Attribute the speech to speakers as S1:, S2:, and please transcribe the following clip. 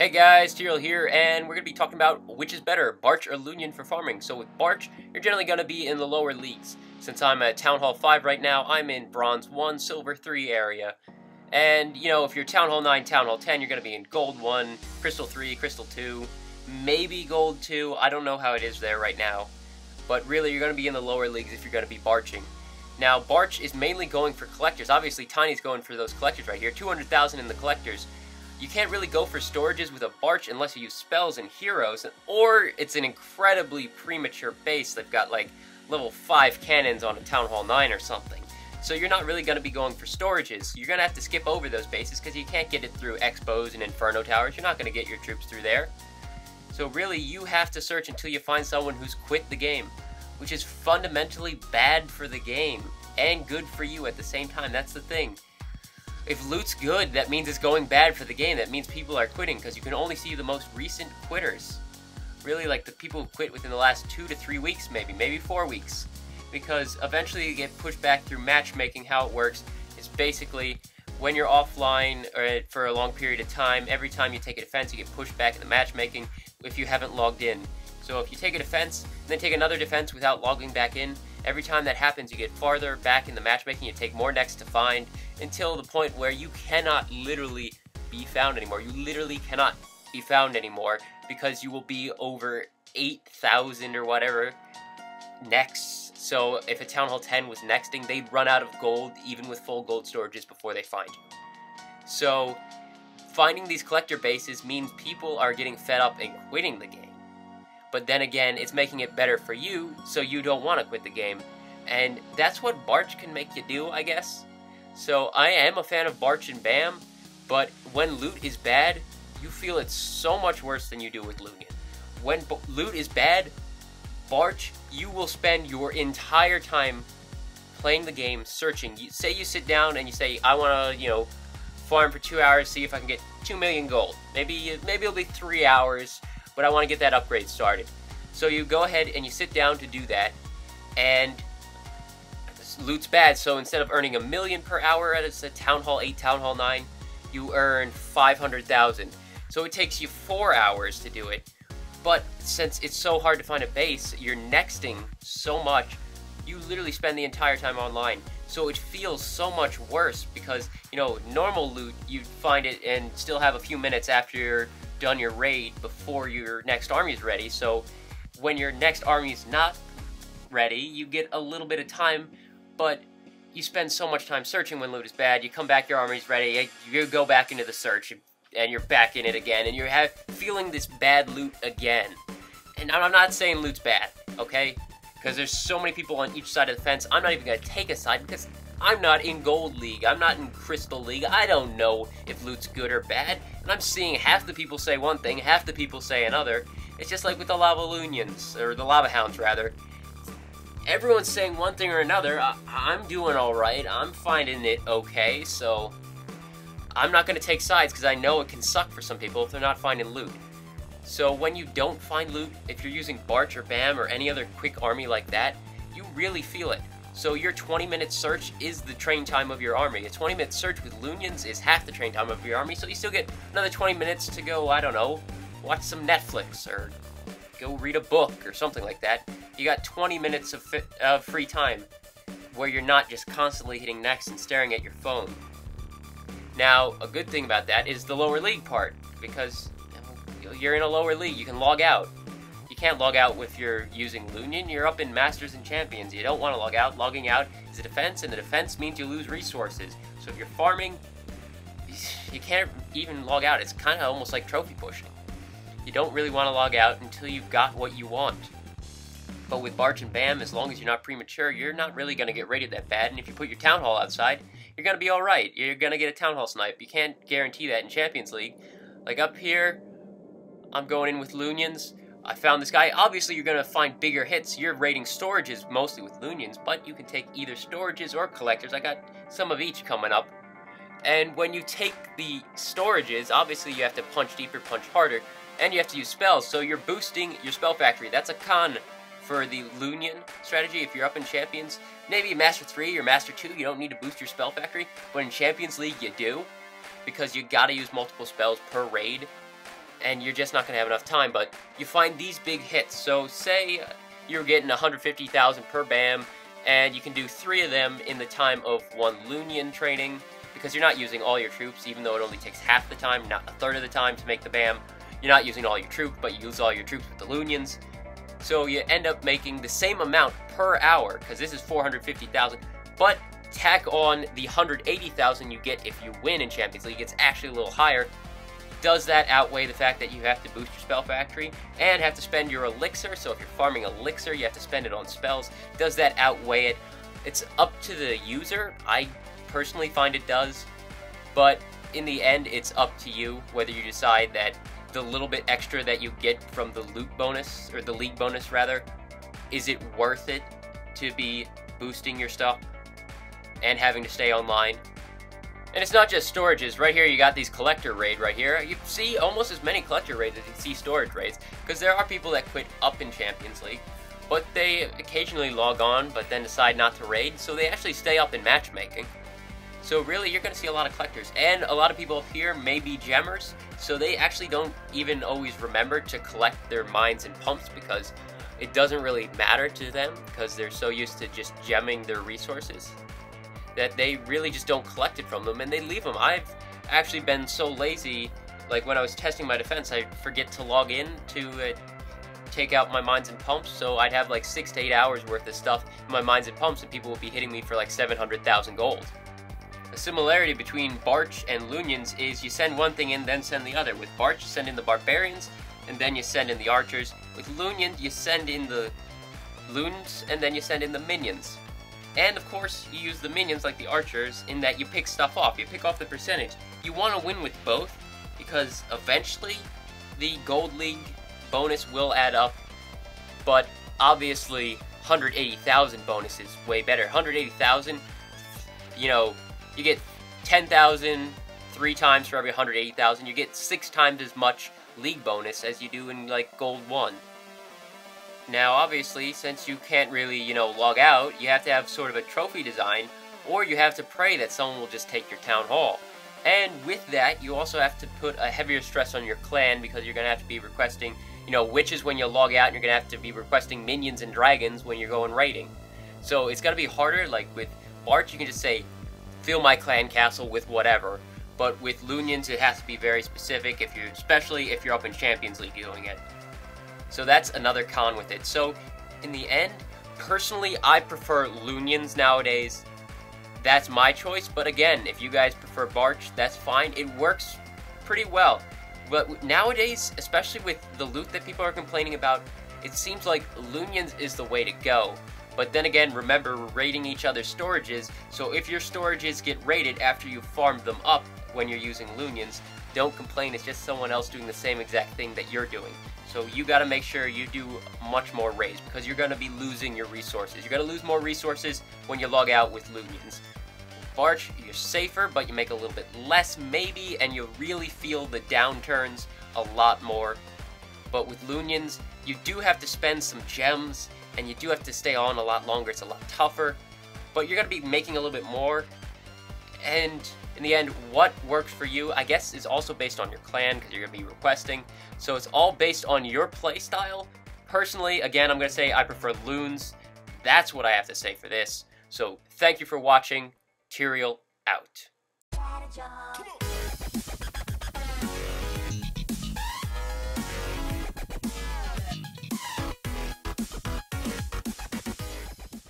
S1: Hey guys, Tyrael here, and we're going to be talking about which is better, Barch or Loonion for farming. So with Barch, you're generally going to be in the lower leagues. Since I'm at Town Hall 5 right now, I'm in Bronze 1, Silver 3 area. And, you know, if you're Town Hall 9, Town Hall 10, you're going to be in Gold 1, Crystal 3, Crystal 2, maybe Gold 2. I don't know how it is there right now. But really, you're going to be in the lower leagues if you're going to be Barching. Now, Barch is mainly going for collectors. Obviously, Tiny's going for those collectors right here, 200,000 in the collectors. You can't really go for storages with a Barch unless you use spells and heroes, or it's an incredibly premature base. They've got like level 5 cannons on a Town Hall 9 or something. So you're not really going to be going for storages. You're going to have to skip over those bases because you can't get it through Expos and Inferno Towers. You're not going to get your troops through there. So really, you have to search until you find someone who's quit the game, which is fundamentally bad for the game and good for you at the same time. That's the thing. If loot's good, that means it's going bad for the game. That means people are quitting because you can only see the most recent quitters. Really, like the people who quit within the last 2 to 3 weeks, maybe 4 weeks. Because eventually you get pushed back through matchmaking. How it works is basically when you're offline or for a long period of time, every time you take a defense, you get pushed back in the matchmaking if you haven't logged in. So if you take a defense, and then take another defense without logging back in, every time that happens, you get farther back in the matchmaking, you take more necks to find, until the point where you cannot literally be found anymore. You literally cannot be found anymore, because you will be over 8,000 or whatever necks. So if a Town Hall 10 was nexting, they'd run out of gold, even with full gold storages, before they find you. So finding these collector bases means people are getting fed up and quitting the game. But then again, it's making it better for you, so you don't want to quit the game. And that's what Barch can make you do, I guess. So I am a fan of Barch and Bam, but when loot is bad, you feel it so much worse than you do with Loonion. When loot is bad, Barch, you will spend your entire time playing the game, searching. Say you sit down and you say, I want to, farm for 2 hours, see if I can get 2 million gold. Maybe it'll be 3 hours, but I want to get that upgrade started. So you go ahead and you sit down to do that, and loot's bad, so instead of earning 1 million per hour at a Town Hall 8, Town Hall 9, you earn 500,000. So it takes you 4 hours to do it, but since it's so hard to find a base, you're nexting so much, you literally spend the entire time online. So it feels so much worse because, normal loot, you'd find it and still have a few minutes after you're done your raid before your next army is ready. So when your next army is not ready, you get a little bit of time, but you spend so much time searching when loot is bad. You come back, your army's ready, you go back into the search, and you're back in it again, and you're feeling this bad loot again. And I'm not saying loot's bad, okay? Because there's so many people on each side of the fence. I'm not even going to take a side because I'm not in Gold League. I'm not in Crystal League. I don't know if loot's good or bad. And I'm seeing half the people say one thing, half the people say another. It's just like with the Loonions, or the Lavahounds rather. Everyone's saying one thing or another. I'm doing alright. I'm finding it okay, so I'm not going to take sides because I know it can suck for some people if they're not finding loot. So when you don't find loot, if you're using Barch or Bam or any other quick army like that, you really feel it. So your 20-minute search is the train time of your army. A 20-minute search with Loonions is half the train time of your army, so you still get another 20 minutes to go, I don't know, watch some Netflix or go read a book or something like that. You got 20 minutes of free time where you're not just constantly hitting next and staring at your phone. Now, a good thing about that is the lower league part, because you're in a lower league, you can log out. You can't log out if you're using Loonion, you're up in Masters and Champions. You don't want to log out. Logging out is a defense, and the defense means you lose resources. So if you're farming, you can't even log out. It's kind of almost like trophy pushing. You don't really want to log out until you've got what you want. But with Barch and Bam, as long as you're not premature, you're not really going to get rated that bad, and if you put your Town Hall outside, you're going to be alright. You're going to get a Town Hall snipe. You can't guarantee that in Champions League. Like up here, I'm going in with Loonions. I found this guy. Obviously, you're going to find bigger hits. You're raiding storages mostly with Loonions, but you can take either storages or collectors. I got some of each coming up. And when you take the storages, obviously you have to punch deeper, punch harder, and you have to use spells. So you're boosting your spell factory. That's a con for the Loonion strategy. If you're up in Champions, maybe Master 3 or Master 2, you don't need to boost your spell factory, but in Champions League you do, because you gotta use multiple spells per raid. and you're just not going to have enough time, but you find these big hits. So say you're getting 150,000 per BAM, and you can do 3 of them in the time of 1 Loonion training, because you're not using all your troops, even though it only takes half the time, not a third of the time to make the BAM. You're not using all your troops, but you use all your troops with the Loonions. So you end up making the same amount per hour, because this is 450,000, but tack on the 180,000 you get if you win in Champions League. It's actually a little higher. Does that outweigh the fact that you have to boost your spell factory and have to spend your elixir? So if you're farming elixir, you have to spend it on spells. Does that outweigh it? It's up to the user. I personally find it does, but in the end, it's up to you whether you decide that the little bit extra that you get from the loot bonus, or the league bonus rather, is it worth it to be boosting your stuff and having to stay online? And it's not just storages. Right here you got these collector raid right here. You see almost as many collector raids as you see storage raids, because there are people that quit up in Champions League, but they occasionally log on but then decide not to raid, so they actually stay up in matchmaking. So really you're going to see a lot of collectors, and a lot of people up here may be gemmers, so they actually don't even always remember to collect their mines and pumps, because it doesn't really matter to them, because they're so used to just gemming their resources that they really just don't collect it from them, and they leave them. I've actually been so lazy, like when I was testing my defense, I'd forget to log in to take out my mines and pumps, so I'd have like 6 to 8 hours worth of stuff in my mines and pumps, and people would be hitting me for like 700,000 gold. A similarity between Barch and Loonions is you send one thing in, then send the other. With Barch, you send in the Barbarians, and then you send in the Archers. With Loonions, you send in the Loons, and then you send in the Minions. And of course, you use the Minions like the Archers in that you pick stuff off. You pick off the percentage. You want to win with both, because eventually the Gold League bonus will add up, but obviously 180,000 bonus is way better. 180,000, you know, you get 10,000 3 times for every 180,000. You get 6 times as much league bonus as you do in like Gold 1. Now, obviously, since you can't really, you know, log out, you have to have sort of a trophy design, or you have to pray that someone will just take your town hall. And with that, you also have to put a heavier stress on your clan, because you're going to have to be requesting, you know, witches when you log out, and you're going to have to be requesting minions and dragons when you're going raiding. So it's going to be harder. Like with Barch, you can just say, fill my clan castle with whatever. But with Loonions, it has to be very specific, especially if you're up in Champions League doing it. So that's another con with it. So in the end, personally, I prefer Loonions nowadays. That's my choice. But again, if you guys prefer Barch, that's fine. It works pretty well. But nowadays, especially with the loot that people are complaining about, it seems like Loonions is the way to go. But then again, remember, we're raiding each other's storages, so if your storages get raided after you've farmed them up when you're using Loonions, don't complain, it's just someone else doing the same exact thing that you're doing. So you gotta make sure you do much more raids, because you're gonna be losing your resources. You're gonna lose more resources when you log out with Loonions. Barch, you're safer, but you make a little bit less maybe, and you really feel the downturns a lot more. But with Loonions, you do have to spend some gems, and you do have to stay on a lot longer. It's a lot tougher, but you're going to be making a little bit more. And in the end, what works for you, I guess, is also based on your clan, because you're going to be requesting. So it's all based on your playstyle. Personally, again, I'm going to say I prefer Loons. That's what I have to say for this. So thank you for watching. Tyrael out.